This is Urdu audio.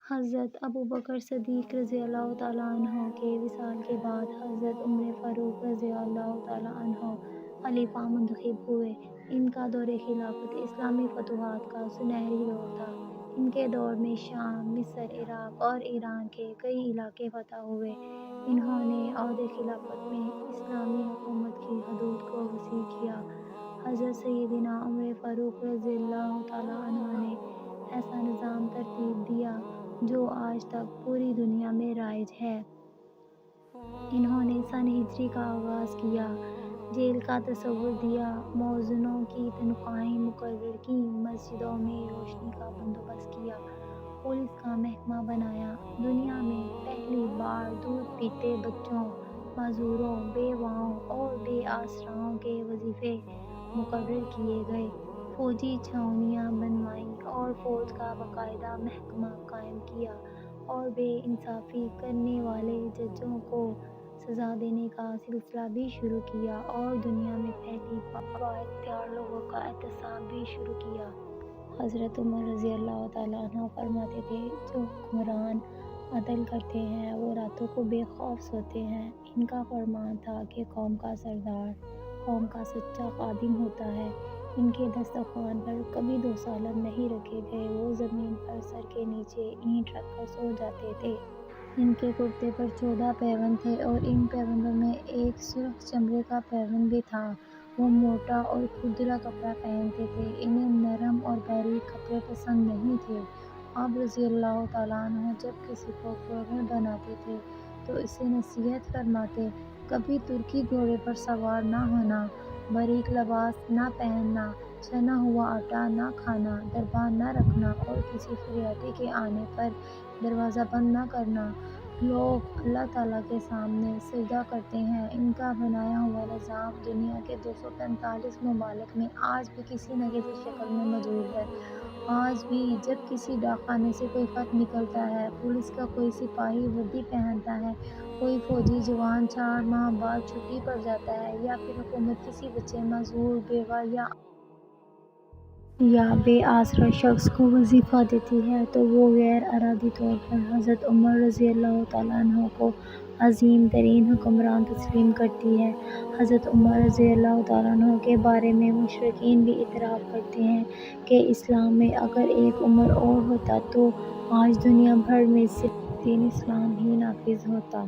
حضرت ابوبکر صدیق رضی اللہ تعالیٰ عنہ کے وصال کے بعد حضرت عمر فاروق رضی اللہ تعالیٰ عنہ خلیفہ منتخب ہوئے۔ ان کا دور خلافت اسلامی فتوحات کا سنہری دور تھا۔ ان کے دور میں شام، مصر، عراق اور ایران کے کئی علاقے فتح ہوئے۔ انہوں نے عہد خلافت میں اسلامی حکومت کی حدود کو وسیع کیا۔ حضرت سیدنا عمر فاروق رضی اللہ تعالیٰ عنہ نے ایسا نظام ترتیب دیا جو آج تک پوری دنیا میں رائج ہے۔ انہوں نے سن ہجری کا آغاز کیا، جیل کا تصور دیا، مؤذنوں کی تنخواہیں مقرر کیں، مسجدوں میں روشنی کا بندوبست کیا، پولیس کا محکمہ بنایا۔ دنیا میں پہلی بار دودھ پیتے بچوں، معذوروں، بیواؤں اور بے آسراؤں کے وظیفے مقرر کیے گئے، فوجی چھاؤنیاں بنوائیں اور فوج کا باقاعدہ محکمہ قائم کیا، اور بے انصافی کرنے والے ججوں کو سزا دینے کا سلسلہ بھی شروع کیا، اور دنیا میں پہلی بار بااختیار لوگوں کا احتساب بھی شروع کیا۔ حضرت عمر رضی اللہ تعالیٰ عنہ فرماتے تھے، جو حکمران عدل کرتے ہیں وہ راتوں کو بے خوف سوتے ہیں۔ ان کا فرمان تھا کہ قوم کا سردار قوم کا سچا خادم ہوتا ہے۔ ان کے دسترخوان پر کبھی 2 سالن نہیں رکھے گئے، وہ زمین پر سر کے نیچے اینٹ رکھ کر سو جاتے تھے۔ ان کے کرتے پر 14 پیوند تھے اور ان پیوندوں میں ایک سرخ چمڑے کا پیوند بھی تھا۔ وہ موٹا اور کھردرا کپڑا پہنتے تھے، انہیں نرم اور باریک کپڑے پسند نہیں تھے۔ آپ رضی اللہ تعالیٰ عنہ جب کسی کو گورنر بناتے تھے تو اسے نصیحت فرماتے، کبھی ترکی گھوڑے پر سوار نہ ہونا، باریک لباس نہ پہننا، چھنا ہوا آٹا نہ کھانا، دربان نہ رکھنا اور کسی فریاتی کے آنے پر دروازہ بند نہ کرنا۔ لوگ اللہ تعالیٰ کے سامنے سجدہ کرتے ہیں۔ ان کا بنایا ہوا نظام دنیا کے 245 ممالک میں آج بھی کسی نہ کسی شکل میں موجود ہے۔ آج بھی جب کسی ڈاک خانے سے کوئی خط نکلتا ہے، پولیس کا کوئی سپاہی وردی پہنتا ہے، کوئی فوجی جوان 4 ماہ بعد چھٹی پر جاتا ہے، یا پھر حکومت کسی بچے، معذور، بیوہ یا بے آسرا شخص کو وظیفہ دیتی ہے تو وہ غیر ارادی طور پر حضرت عمر رضی اللہ تعالیٰ عنہ کو عظیم ترین حکمران تسلیم کرتی ہے۔ حضرت عمر رضی اللہ تعالیٰ عنہ کے بارے میں مشرکین بھی اعتراف کرتے ہیں کہ اسلام میں اگر ایک عمر اور ہوتا تو آج دنیا بھر میں صرف دین اسلام ہی نافذ ہوتا۔